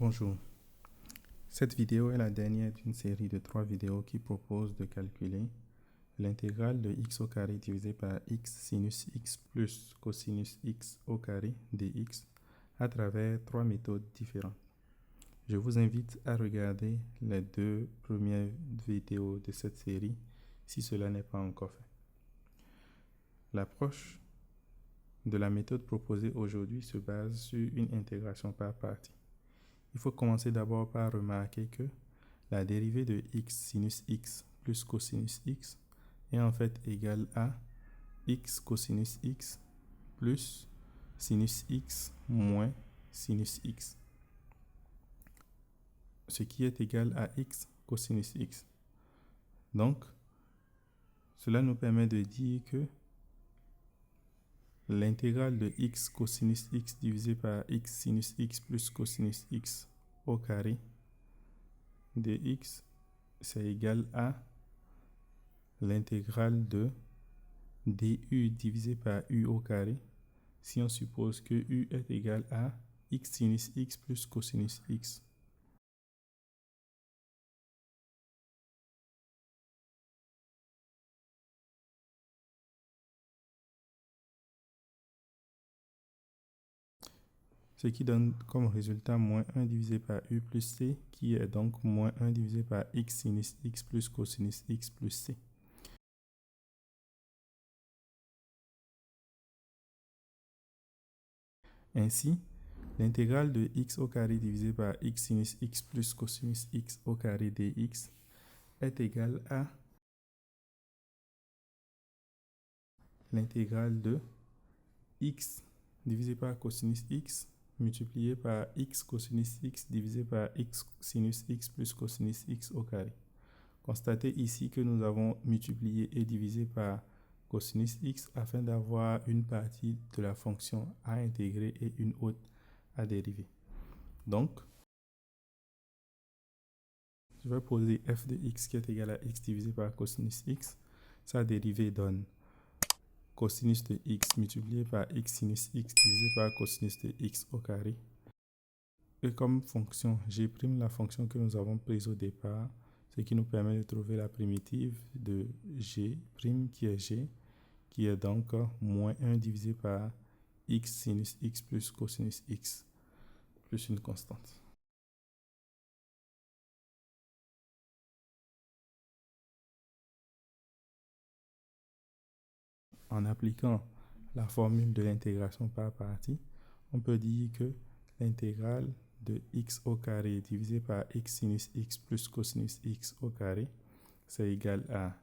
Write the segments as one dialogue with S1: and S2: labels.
S1: Bonjour, cette vidéo est la dernière d'une série de 3 vidéos qui proposent de calculer l'intégrale de x au carré divisé par x sinus x plus cosinus x au carré dx à travers 3 méthodes différentes. Je vous invite à regarder les 2 premières vidéos de cette série si cela n'est pas encore fait. L'approche de la méthode proposée aujourd'hui se base sur une intégration par partie. Il faut commencer d'abord par remarquer que la dérivée de x sinus x plus cosinus x est en fait égale à x cosinus x plus sinus x moins sinus x, ce qui est égal à x cosinus x. Donc, cela nous permet de dire que l'intégrale de x cosinus x divisé par x sinus x plus cosinus x au carré dx, c'est égal à l'intégrale de du divisé par u au carré si on suppose que u est égal à x sinus x plus cosinus x. Ce qui donne comme résultat moins 1 divisé par u plus c, qui est donc moins 1 divisé par x sinus x plus cosinus x plus c. Ainsi, l'intégrale de x au carré divisé par x sinus x plus cosinus x au carré dx est égale à l'intégrale de x divisé par cosinus x multiplié par x cosinus x divisé par x sinus x plus cosinus x au carré. Constatez ici que nous avons multiplié et divisé par cosinus x afin d'avoir une partie de la fonction à intégrer et une autre à dériver. Donc, je vais poser f de x qui est égal à x divisé par cosinus x. Sa dérivée donne cosinus de x multiplié par x sinus x divisé par cosinus de x au carré. Et comme fonction, j'ai pris la fonction que nous avons prise au départ, ce qui nous permet de trouver la primitive de g' qui est donc moins 1 divisé par x sinus x plus cosinus x plus une constante. En appliquant la formule de l'intégration par partie, on peut dire que l'intégrale de x au carré divisé par x sinus x plus cosinus x au carré, c'est égal à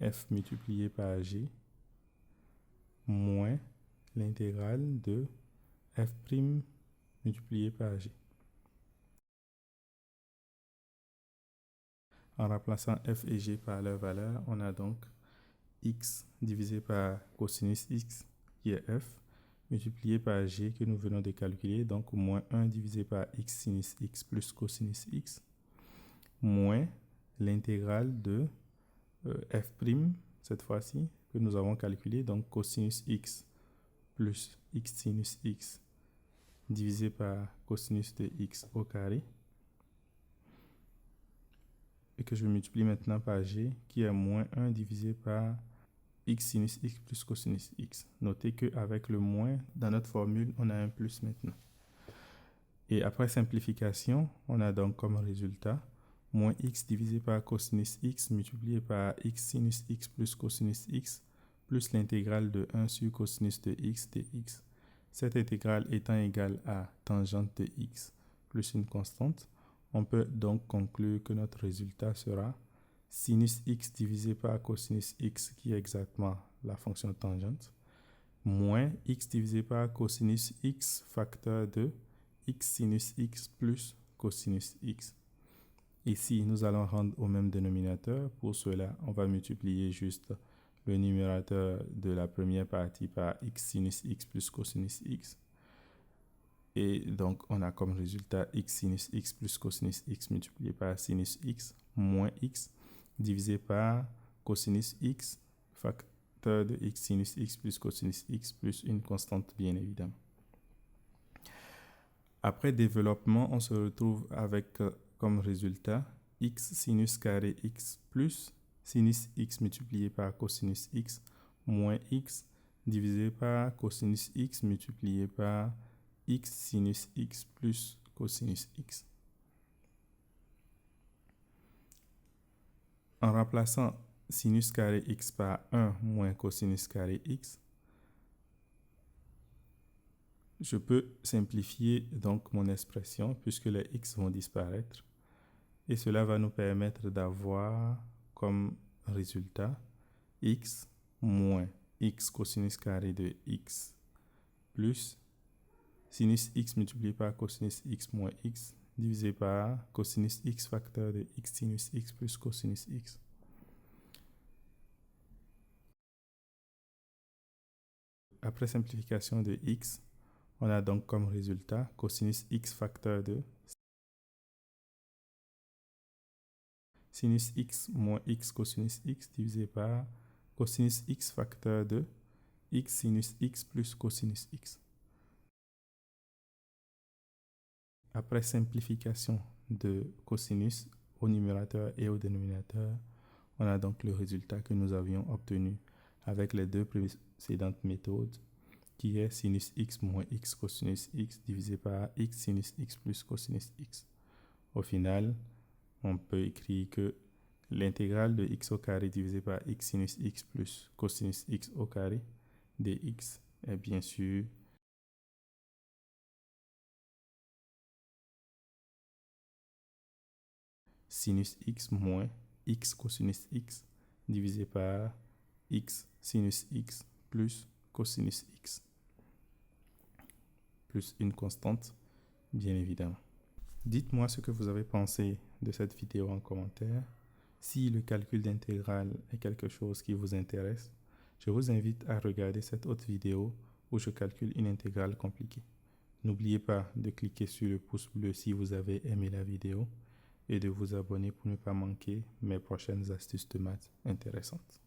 S1: f multiplié par g moins l'intégrale de f' multiplié par g. En remplaçant f et g par leur valeur, on a donc x divisé par cosinus x qui est f multiplié par g que nous venons de calculer, donc moins 1 divisé par x sinus x plus cosinus x moins l'intégrale de f' cette fois-ci que nous avons calculé, donc cosinus x plus x sinus x divisé par cosinus de x au carré et que je multiplie maintenant par g qui est moins 1 divisé par x sinus x plus cosinus x. Notez qu'avec le moins dans notre formule, on a un plus maintenant. Et après simplification, on a donc comme résultat moins x divisé par cosinus x multiplié par x sinus x plus cosinus x plus l'intégrale de 1 sur cosinus de x dx. Cette intégrale étant égale à tangente de x plus une constante, on peut donc conclure que notre résultat sera sinus x divisé par cosinus x, qui est exactement la fonction tangente, moins x divisé par cosinus x facteur de x sinus x plus cosinus x. Ici, nous allons rendre au même dénominateur. Pour cela, on va multiplier juste le numérateur de la première partie par x sinus x plus cosinus x. Et donc, on a comme résultat x sinus x plus cosinus x multiplié par sinus x moins x divisé par cosinus x facteur de x sinus x plus cosinus x plus une constante, bien évidemment. Après développement, on se retrouve avec comme résultat x sinus carré x plus sinus x multiplié par cosinus x moins x divisé par cosinus x multiplié par x sinus x plus cosinus x. En remplaçant sinus carré x par 1 moins cosinus carré x, je peux simplifier donc mon expression puisque les x vont disparaître. Et cela va nous permettre d'avoir comme résultat x moins x cosinus carré de x plus sinus x multiplié par cosinus x moins x divisé par cosinus x facteur de x sinus x plus cosinus x. Après simplification de x, on a donc comme résultat cosinus x facteur de sinus x moins x cosinus x divisé par cosinus x facteur de x sinus x plus cosinus x. Après simplification de cosinus au numérateur et au dénominateur, on a donc le résultat que nous avions obtenu avec les deux précédentes méthodes, qui est sinus x moins x cosinus x divisé par x sinus x plus cosinus x. Au final, on peut écrire que l'intégrale de x au carré divisé par x sinus x plus cosinus x au carré dx est bien sûr sinus x moins x cosinus x divisé par x sinus x plus cosinus x, plus une constante, bien évidemment. Dites-moi ce que vous avez pensé de cette vidéo en commentaire. Si le calcul d'intégrale est quelque chose qui vous intéresse, je vous invite à regarder cette autre vidéo où je calcule une intégrale compliquée. N'oubliez pas de cliquer sur le pouce bleu si vous avez aimé la vidéo et de vous abonner pour ne pas manquer mes prochaines astuces de maths intéressantes.